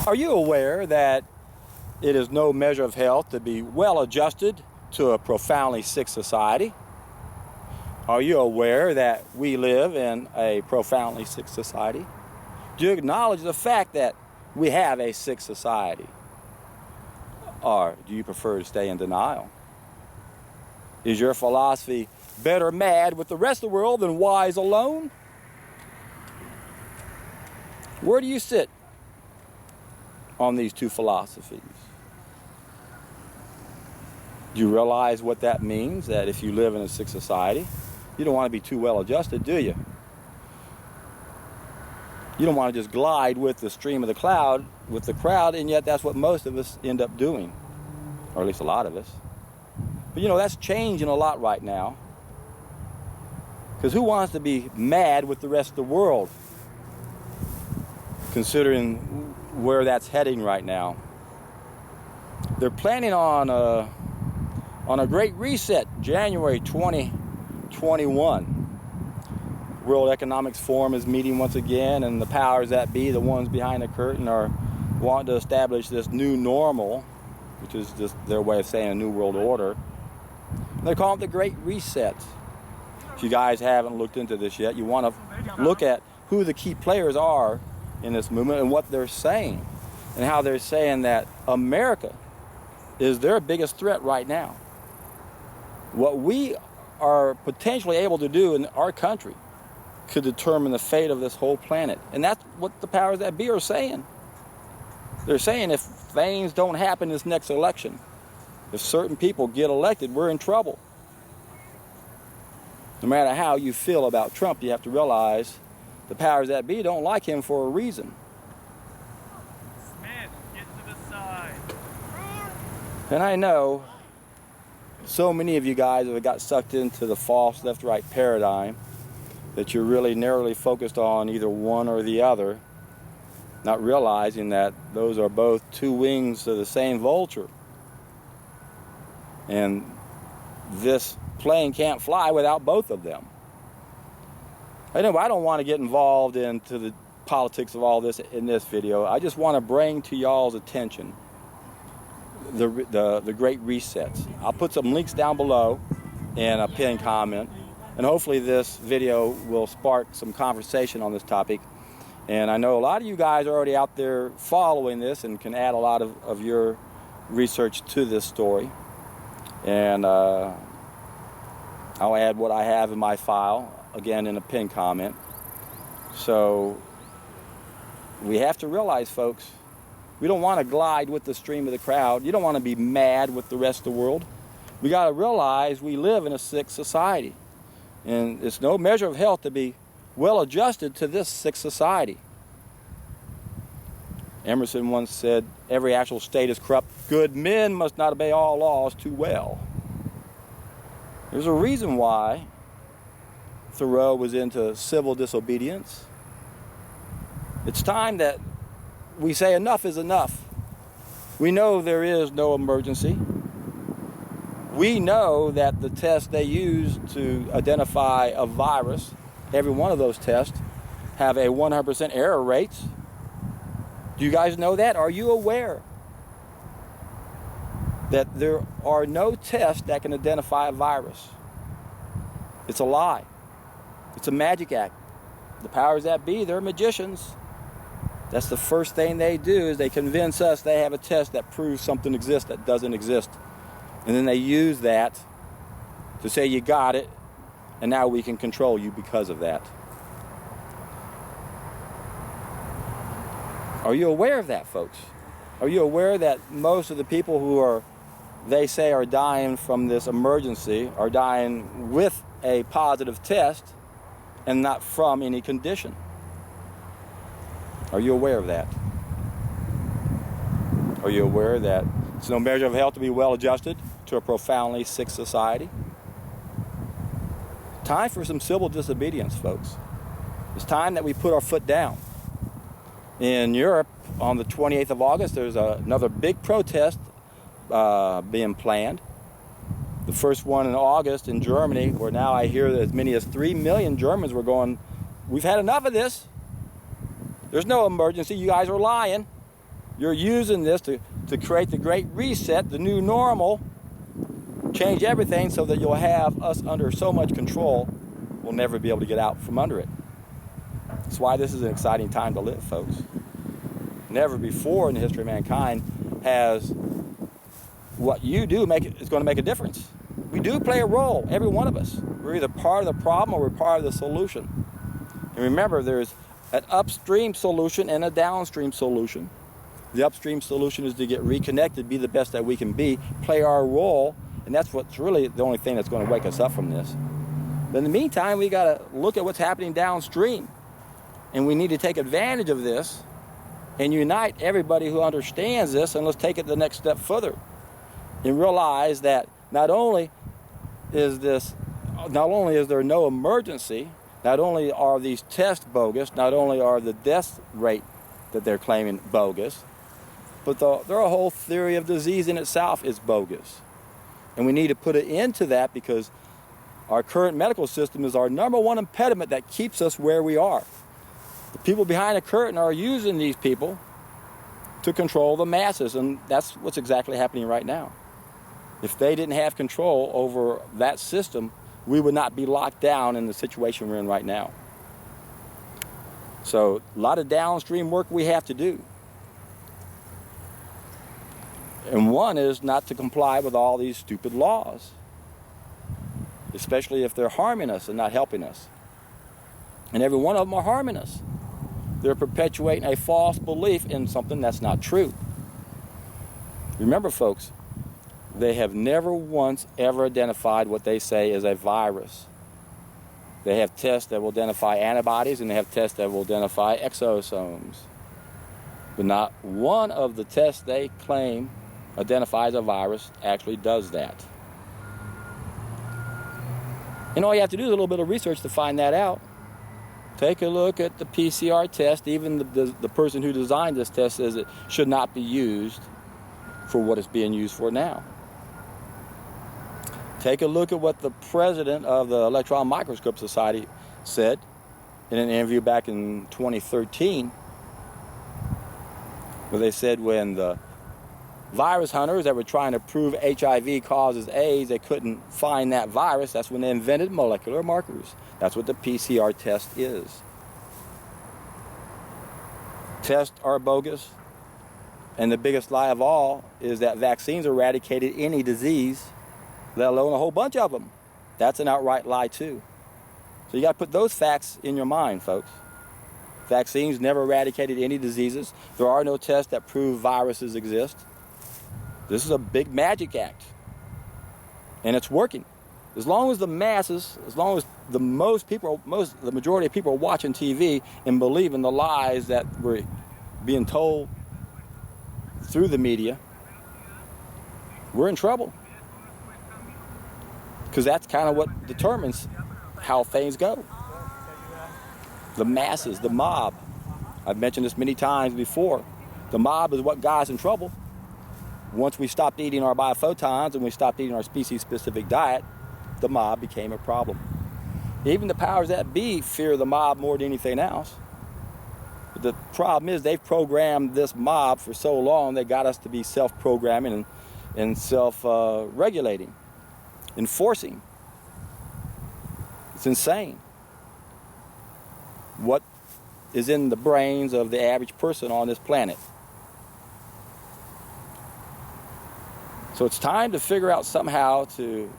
Are you aware that it is no measure of health to be well adjusted to a profoundly sick society? Are you aware that we live in a profoundly sick society? Do you acknowledge the fact that we have a sick society? Or do you prefer to stay in denial? Is your philosophy better mad with the rest of the world than wise alone? Where do you sit on these two philosophies? Do you realize what that means? That if you live in a sick society, you don't want to be too well adjusted, do you? You don't want to just glide with the stream of the crowd, and yet that's what most of us end up doing, or at least a lot of us. But you know, that's changing a lot right now. Because who wants to be mad with the rest of the world, considering where that's heading right now? They're planning on a great reset, January 2021. World Economic Forum is meeting once again, and the powers that be, the ones behind the curtain, are wanting to establish this new normal, which is just their way of saying a new world order. They call it the Great Reset. If you guys haven't looked into this yet, you want to look at who the key players are in this movement and what they're saying, and how they're saying that America is their biggest threat right now. What we are potentially able to do in our country could determine the fate of this whole planet. And that's what the powers that be are saying. They're saying if things don't happen in this next election, if certain people get elected, we're in trouble. No matter how you feel about Trump, you have to realize the powers that be don't like him for a reason. Smith, get to the side. And I know so many of you guys have got sucked into the false left-right paradigm that you're really narrowly focused on either one or the other, not realizing that those are both two wings of the same vulture. And this plane can't fly without both of them. Anyway, I don't want to get involved into the politics of all this in this video. I just want to bring to y'all's attention the Great Resets. I'll put some links down below in a pinned comment, and hopefully this video will spark some conversation on this topic. And I know a lot of you guys are already out there following this and can add a lot of your research to this story. And I'll add what I have in my file, again, in a pinned comment. So we have to realize, folks, we don't want to glide with the stream of the crowd. You don't want to be mad with the rest of the world. We got to realize we live in a sick society. And it's no measure of health to be well adjusted to this sick society. Emerson once said, every actual state is corrupt. Good men must not obey all laws too well. There's a reason why Thoreau was into civil disobedience. It's time that we say enough is enough. We know there is no emergency. We know that the tests they use to identify a virus, every one of those tests, have a 100% error rate. Do you guys know that? Are you aware that there are no tests that can identify a virus? It's a lie. It's a magic act. The powers that be, they're magicians. That's the first thing they do, is they convince us they have a test that proves something exists that doesn't exist. And then they use that to say you got it, and now we can control you because of that. Are you aware of that, folks? Are you aware that most of the people who they say are dying from this emergency are dying with a positive test and not from any condition? Are you aware of that? Are you aware that it's no measure of health to be well adjusted to a profoundly sick society? Time for some civil disobedience, folks. It's time that we put our foot down. In Europe, on the 28th of August, there's another big protest being planned. The first one in August in Germany, where now I hear that as many as 3 million Germans were going, we've had enough of this. There's no emergency. You guys are lying. You're using this to create the great reset, the new normal, change everything so that you'll have us under so much control, we'll never be able to get out from under it. That's why this is an exciting time to live, folks. Never before in the history of mankind has what you do is going to make a difference. We do play a role, every one of us. We're either part of the problem or we're part of the solution. And remember, there's an upstream solution and a downstream solution. The upstream solution is to get reconnected, be the best that we can be, play our role, and that's what's really the only thing that's going to wake us up from this. But in the meantime, we got to look at what's happening downstream. And we need to take advantage of this and unite everybody who understands this, and let's take it the next step further and realize that not only is there no emergency, not only are these tests bogus, not only are the death rate that they're claiming bogus, but their whole theory of disease in itself is bogus. And we need to put an end to that, because our current medical system is our number one impediment that keeps us where we are. The people behind the curtain are using these people to control the masses, and that's what's exactly happening right now. If they didn't have control over that system, we would not be locked down in the situation we're in right now. So a lot of downstream work we have to do. And one is not to comply with all these stupid laws, especially if they're harming us and not helping us. And every one of them are harming us. They're perpetuating a false belief in something that's not true. Remember, folks, they have never once ever identified what they say is a virus. They have tests that will identify antibodies, and they have tests that will identify exosomes. But not one of the tests they claim identifies a virus actually does that. And all you have to do is a little bit of research to find that out. Take a look at the PCR test. Even the person who designed this test says it should not be used for what it's being used for now. Take a look at what the president of the Electron Microscope Society said in an interview back in 2013, where they said when the virus hunters that were trying to prove HIV causes AIDS, they couldn't find that virus. That's when they invented molecular markers. That's what the PCR test is. Tests are bogus. And the biggest lie of all is that vaccines eradicated any disease, let alone a whole bunch of them. That's an outright lie too. So you got to put those facts in your mind, folks. Vaccines never eradicated any diseases. There are no tests that prove viruses exist. This is a big magic act. And it's working. As long as the masses, as long as the majority of people are watching TV and believing the lies that we're being told through the media, we're in trouble. Because that's kind of what determines how things go. The masses, the mob. I've mentioned this many times before. The mob is what got us in trouble. Once we stopped eating our biophotons and we stopped eating our species-specific diet, the mob became a problem. Even the powers that be fear the mob more than anything else. But the problem is they've programmed this mob for so long, they got us to be self-programming and self-regulating, enforcing. It's insane. What is in the brains of the average person on this planet? So it's time to figure out somehow to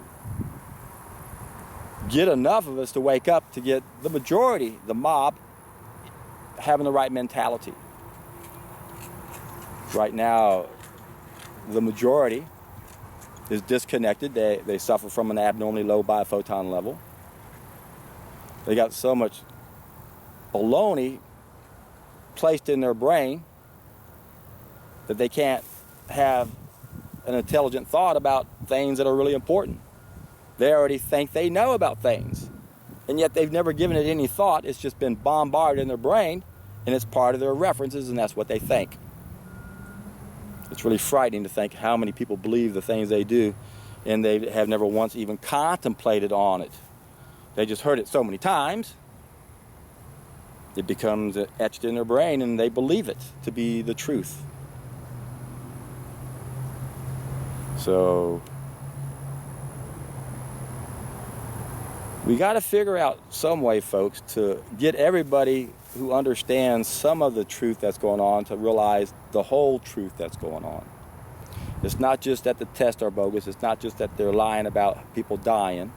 get enough of us to wake up, to get the majority, the mob, having the right mentality. Right now, the majority is disconnected. They suffer from an abnormally low biophoton level. They got so much baloney placed in their brain that they can't have an intelligent thought about things that are really important. They already think they know about things, and yet they've never given it any thought. It's just been bombarded in their brain, and it's part of their references, and that's what they think. It's really frightening to think how many people believe the things they do, and they have never once even contemplated on it. They just heard it so many times, it becomes etched in their brain, and they believe it to be the truth. So we got to figure out some way, folks, to get everybody who understands some of the truth that's going on to realize the whole truth that's going on. It's not just that the tests are bogus. It's not just that they're lying about people dying.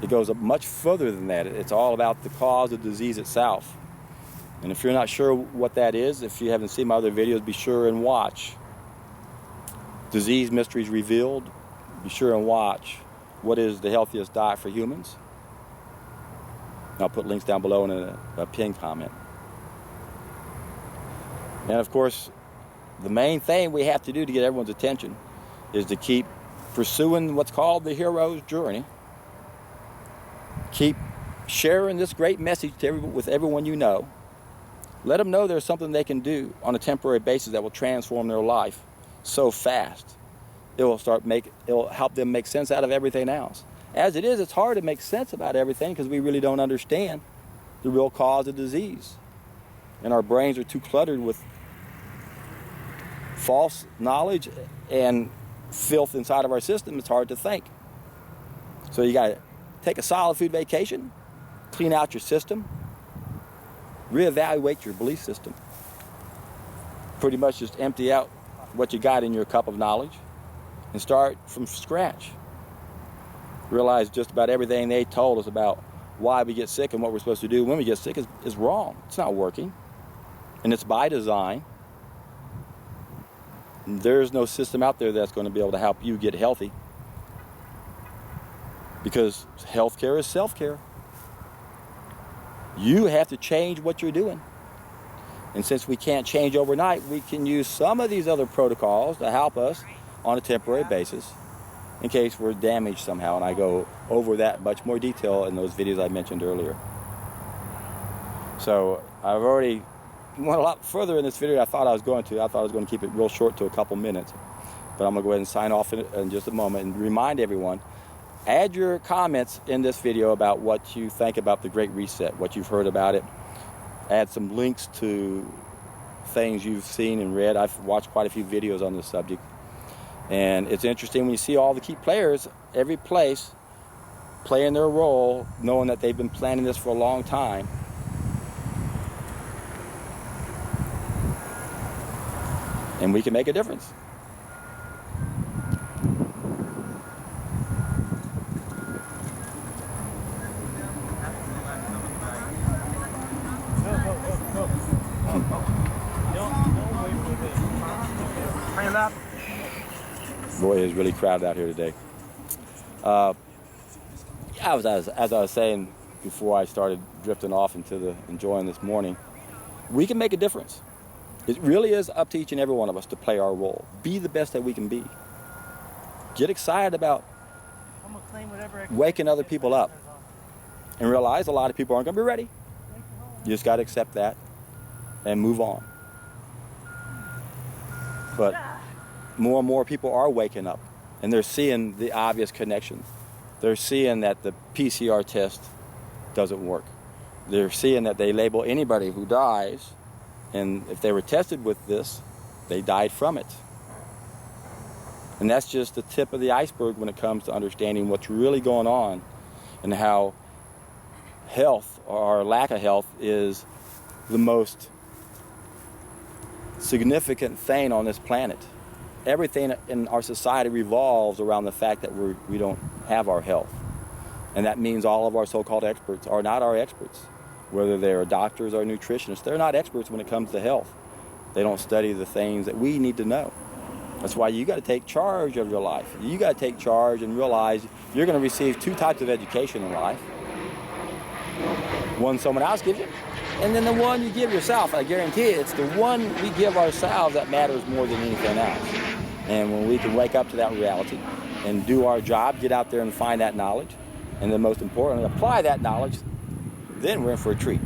It goes much further than that. It's all about the cause of disease itself. And if you're not sure what that is, if you haven't seen my other videos, be sure and watch Disease Mysteries Revealed. Be sure and watch What is the Healthiest Diet for Humans. And I'll put links down below in a pinned comment. And of course, the main thing we have to do to get everyone's attention is to keep pursuing what's called the hero's journey. Keep sharing this great message with everyone you know. Let them know there's something they can do on a temporary basis that will transform their life so fast. It will help them make sense out of everything else. As it is, it's hard to make sense about everything because we really don't understand the real cause of disease. And our brains are too cluttered with false knowledge and filth inside of our system. It's hard to think. So you got to take a solid food vacation, clean out your system, reevaluate your belief system. Pretty much just empty out what you got in your cup of knowledge and start from scratch. Realize just about everything they told us about why we get sick and what we're supposed to do when we get sick is wrong. It's not working. And it's by design. There's no system out there that's going to be able to help you get healthy. Because healthcare is self-care. You have to change what you're doing. And since we can't change overnight, we can use some of these other protocols to help us on a temporary basis in case we're damaged somehow. And I go over that much more detail in those videos I mentioned earlier. So I've already went a lot further in this video than I thought I was going to. I thought I was going to keep it real short to a couple minutes. But I'm going to go ahead and sign off in just a moment and remind everyone, add your comments in this video about what you think about the Great Reset, what you've heard about it. Add some links to things you've seen and read. I've watched quite a few videos on this subject. And it's interesting when you see all the key players, every place, playing their role, knowing that they've been planning this for a long time. And we can make a difference. Boy, it's really crowded out here today. As I was saying before I started drifting off into enjoying this morning, we can make a difference. It really is up to each and every one of us to play our role. Be the best that we can be. Get excited about waking other people up and realize a lot of people aren't going to be ready. You just got to accept that and move on. But more and more people are waking up and they're seeing the obvious connection. They're seeing that the PCR test doesn't work. They're seeing that they label anybody who dies, and if they were tested with this, they died from it. And that's just the tip of the iceberg when it comes to understanding what's really going on and how health or lack of health is the most significant thing on this planet. Everything in our society revolves around the fact that we don't have our health. And that means all of our so-called experts are not our experts. Whether they're doctors or nutritionists, they're not experts when it comes to health. They don't study the things that we need to know. That's why you got to take charge of your life. You got to take charge and realize you're going to receive two types of education in life. One someone else gives you, and then the one you give yourself. I guarantee it's the one we give ourselves that matters more than anything else. And when we can wake up to that reality and do our job, get out there and find that knowledge, and then most importantly, apply that knowledge, then we're in for a treat.